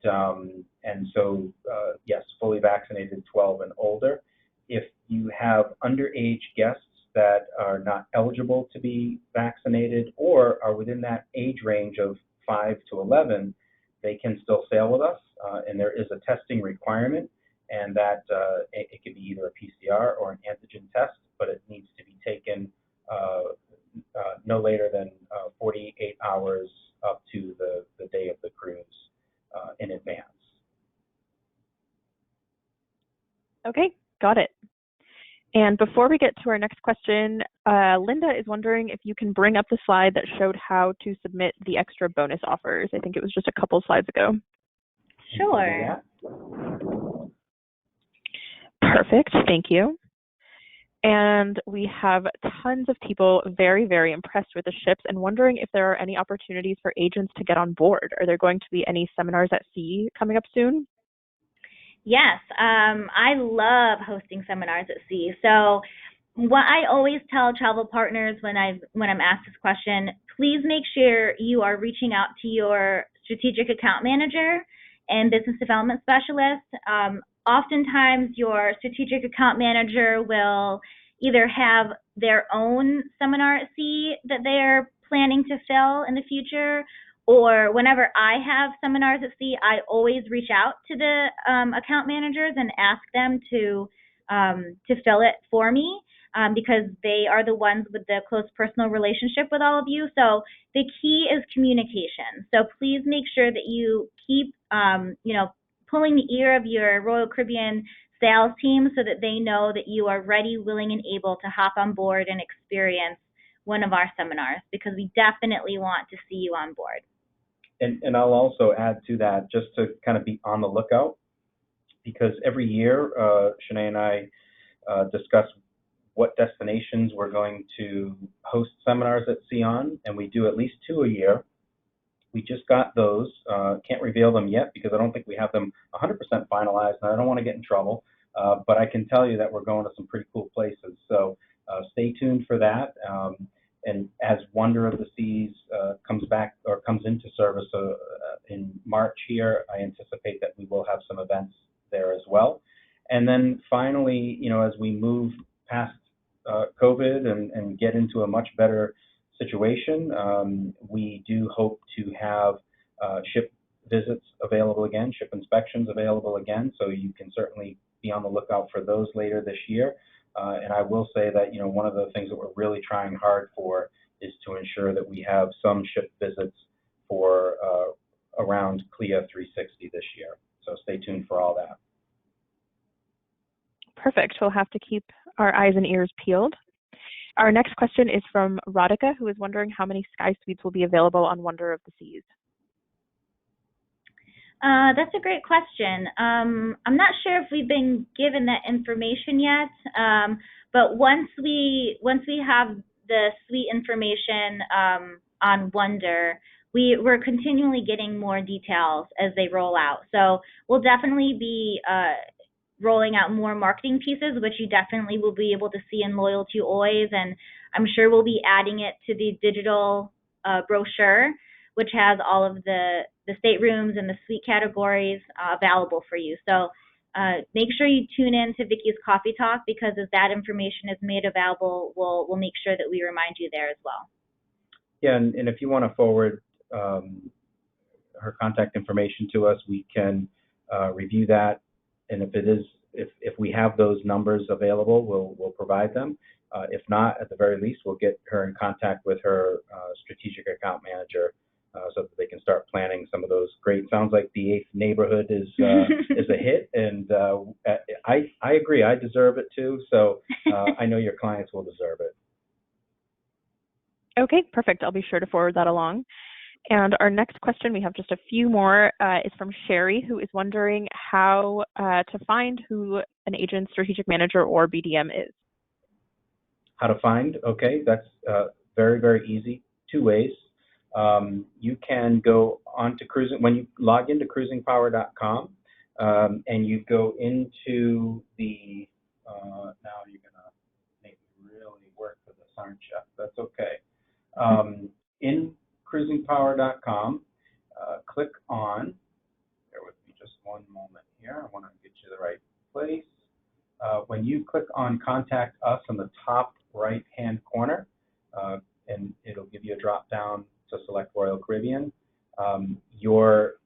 so, yes, fully vaccinated 12 and older. If you have underage guests that are not eligible to be vaccinated or are within that age range of 5 to 11, they can still sail with us, and there is a testing requirement. And that it could be either a PCR or an antigen test, but it needs to be taken no later than 48 hours up to the day of the cruise in advance. Okay, got it. And before we get to our next question, Linda is wondering if you can bring up the slide that showed how to submit the extra bonus offers. I think it was just a couple slides ago. Sure. Perfect, thank you. And we have tons of people very, very impressed with the ships and wondering if there are any opportunities for agents to get on board. Are there going to be any seminars at sea coming up soon? Yes, I love hosting seminars at sea. So what I always tell travel partners when I'm asked this question, please make sure you are reaching out to your strategic account manager and business development specialist. Oftentimes, your strategic account manager will either have their own seminar at sea that they're planning to fill in the future, or whenever I have seminars at sea, I always reach out to the account managers and ask them to fill it for me, because they are the ones with the close personal relationship with all of you. So the key is communication. So please make sure that you keep, pulling the ear of your Royal Caribbean sales team so that they know that you are ready, willing, and able to hop on board and experience one of our seminars, because we definitely want to see you on board. And I'll also add to that, just to kind of be on the lookout, because every year Shanae and I discuss what destinations we're going to host seminars at sea on, and we do at least 2 a year. We just got those. Can't reveal them yet because I don't think we have them 100% finalized, and I don't want to get in trouble. But I can tell you that we're going to some pretty cool places. So stay tuned for that. And as Wonder of the Seas comes back or comes into service in March here, I anticipate that we will have some events there as well. And then finally, as we move past COVID and get into a much better situation, we do hope to have ship visits available again, ship inspections available again, so you can certainly be on the lookout for those later this year. And I will say that, one of the things that we're really trying hard for is to ensure that we have some ship visits for around CLIA 360 this year. So stay tuned for all that. Perfect. We'll have to keep our eyes and ears peeled. Our next question is from Radhika, who is wondering how many Sky Suites will be available on Wonder of the Seas. That's a great question. I'm not sure if we've been given that information yet, but once we have the suite information on Wonder, we're continually getting more details as they roll out. So we'll definitely be rolling out more marketing pieces, which you definitely will be able to see in Loyalty Always, and I'm sure we'll be adding it to the digital brochure, which has all of the staterooms and the suite categories available for you. So make sure you tune in to Vicky's Coffee Talk, because as that information is made available, we'll make sure that we remind you there as well. Yeah, and if you want to forward her contact information to us, we can review that. And if we have those numbers available, we'll provide them. If not, at the very least, we'll get her in contact with her strategic account manager so that they can start planning some of those great. Sounds like the 8th neighborhood is is a hit, and I agree. I deserve it too. So I know your clients will deserve it. Okay, perfect. I'll be sure to forward that along. And our next question, we have just a few more, is from Sherry, who is wondering how to find who an agent, strategic manager, or BDM is. How to find? Okay, that's very, very easy. 2 ways. You can go on to Cruising, when you log into cruisingpower.com and you go into the, now you're going to make me really work for this, aren't you? That's okay. In cruisingpower.com, click on, bear with me just one moment here, I want to get you the right place. When you click on Contact Us on the top right-hand corner, and it'll give you a drop-down to select Royal Caribbean, your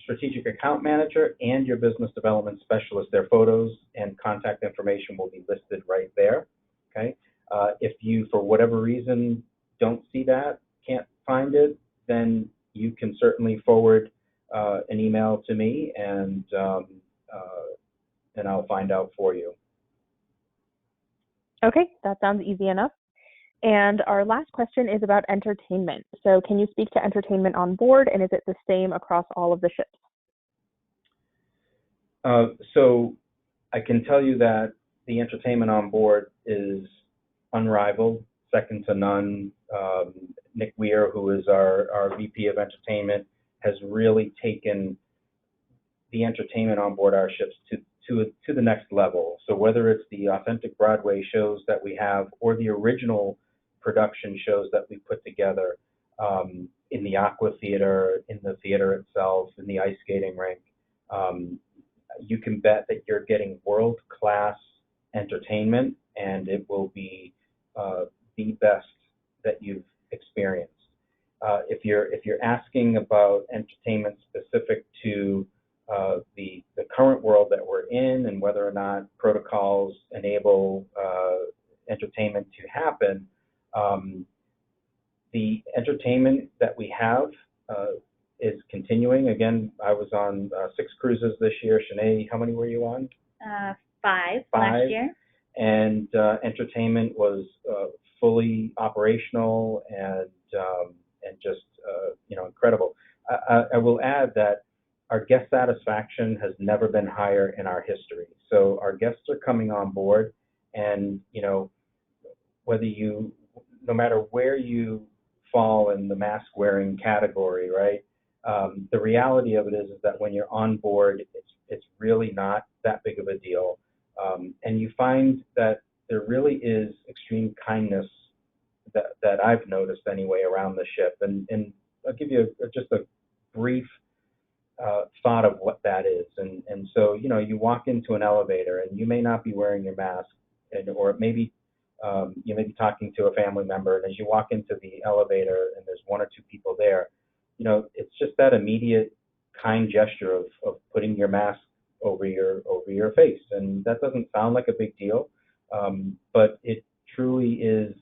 strategic account manager and your business development specialist, their photos and contact information will be listed right there. Okay. If you, for whatever reason, don't see that, can't find it, then you can certainly forward an email to me, and I'll find out for you. Okay, that sounds easy enough. And our last question is about entertainment. So can you speak to entertainment on board, and is it the same across all of the ships? So I can tell you that the entertainment on board is unrivaled, second to none. Nick Weir, who is our VP of Entertainment, has really taken the entertainment on board our ships to the next level. So whether it's the authentic Broadway shows that we have or the original production shows that we put together in the Aqua Theater, in the theater itself, in the ice skating rink, you can bet that you're getting world-class entertainment, and it will be the best that you've experienced. If you're asking about entertainment specific to the current world that we're in, and whether or not protocols enable entertainment to happen, the entertainment that we have is continuing. Again, I was on 6 cruises this year. Shanae, how many were you on? 5 last year. And entertainment was fully operational and just incredible. I will add that our guest satisfaction has never been higher in our history. So our guests are coming on board, and whether no matter where you fall in the mask wearing category, right? The reality of it is that when you're on board, it's really not that big of a deal, and you find that there really is extreme kindness that I've noticed anyway around the ship, and I'll give you just a brief thought of what that is. And so you walk into an elevator and you may not be wearing your mask, or maybe you may be talking to a family member, and as you walk into the elevator and there's 1 or 2 people there, it's just that immediate kind gesture of putting your mask over your face. And that doesn't sound like a big deal, but it truly is.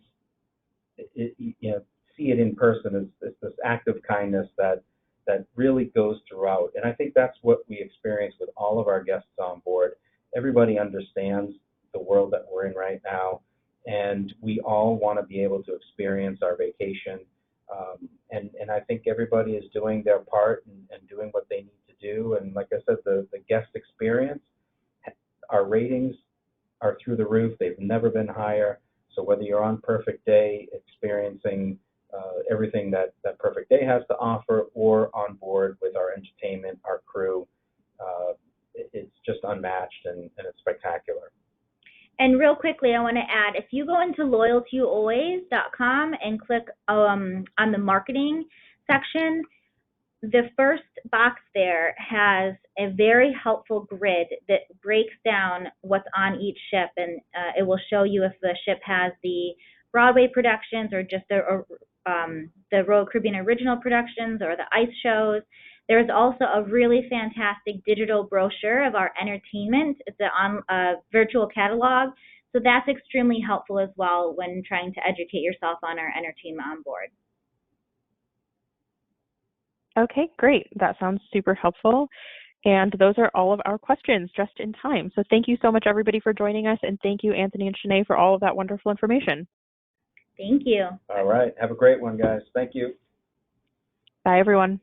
See it in person as this act of kindness that really goes throughout. And I think that's what we experience with all of our guests on board. Everybody understands the world that we're in right now, and we all want to be able to experience our vacation And I think everybody is doing their part and doing what they need to do. And like I said, the guest experience, our ratings are through the roof. They've never been higher. So whether you're on Perfect Day experiencing everything that Perfect Day has to offer, or on board with our entertainment, our crew, it's just unmatched and it's spectacular. And real quickly, I want to add, if you go into loyaltyalways.com and click on the marketing section, the first box there has a very helpful grid that breaks down what's on each ship, and it will show you if the ship has the Broadway productions or just the Royal Caribbean original productions or the ice shows. There's also a really fantastic digital brochure of our entertainment. It's a virtual catalog, so that's extremely helpful as well when trying to educate yourself on our entertainment on board. Okay, great. That sounds super helpful. And those are all of our questions just in time. So thank you so much, everybody, for joining us. And thank you, Anthony and Shanae, for all of that wonderful information. Thank you. All right. Have a great one, guys. Thank you. Bye, everyone.